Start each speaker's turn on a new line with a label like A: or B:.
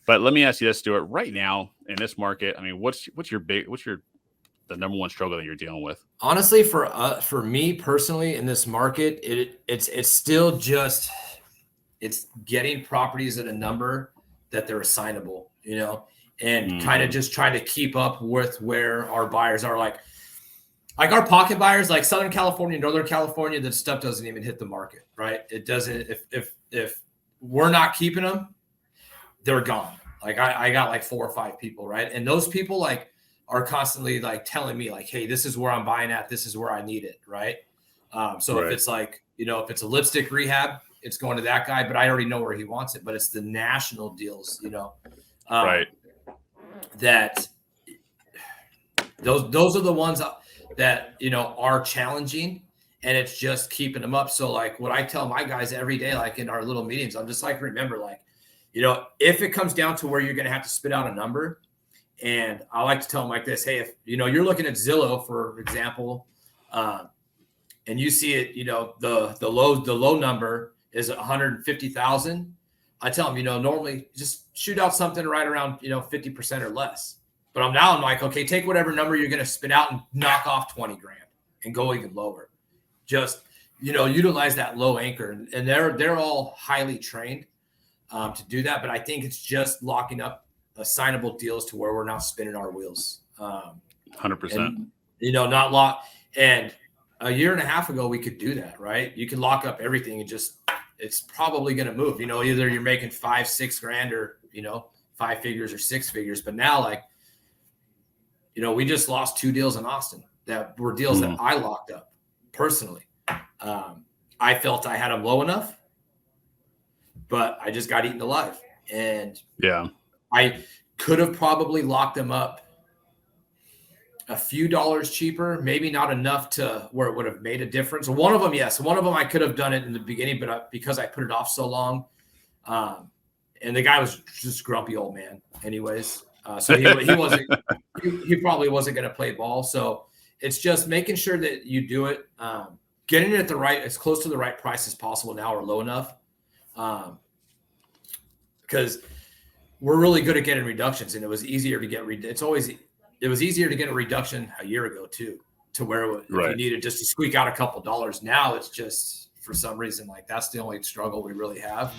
A: But let me ask you this, Stuart. Right now in this market, I mean, what's the number one struggle that you're dealing with?
B: Honestly, for me personally in this market, it's still just it's getting properties at a number that they're assignable, and kind of just trying to keep up with where our buyers are. Like our pocket buyers, like Southern California, Northern California, that stuff doesn't even hit the market, right? It doesn't. If we're not keeping them, they're gone. Like I got like 4 or 5 people, right? And those people like are constantly like telling me like, hey, this is where I'm buying at. This is where I need it, right? So
A: Right.
B: if it's like, if it's a lipstick rehab, it's going to that guy, but I already know where he wants it. But it's the national deals,
A: Right.
B: that those are the ones that, are challenging, and it's just keeping them up. So like what I tell my guys every day, like in our little meetings, I'm just like, remember, like, if it comes down to where you're going to have to spit out a number, and I like to tell them like this, hey, if, you're looking at Zillow, for example, and you see it, the low number is 150,000. I tell them, normally just shoot out something right around, 50% or less. But I'm like, okay, take whatever number you're going to spit out and knock off 20 grand and go even lower. Just, utilize that low anchor, and they're all highly trained to do that. But I think it's just locking up assignable deals to where we're not spinning our wheels.
A: 100%.
B: Not lock. And a year and a half ago, we could do that, right? You can lock up everything and just, it's probably going to move. Either you're making 5-6 grand or 5 figures or 6 figures. But now, like, we just lost 2 deals in Austin that were deals that I locked up personally. I felt I had them low enough, but I just got eaten alive. And
A: yeah,
B: I could have probably locked them up a few dollars cheaper, maybe not enough to where it would have made a difference. One of them, yes. One of them I could have done it in the beginning, but because I put it off so long, and the guy was just grumpy old man anyways. So he wasn't, he probably wasn't going to play ball. So it's just making sure that you do it, getting it at as close to the right price as possible now, or low enough. Because we're really good at getting reductions, and it was easier to get it was easier to get a reduction a year ago too, to where if you needed just to squeak out a couple dollars. Now it's just, for some reason, like, that's the only struggle we really have.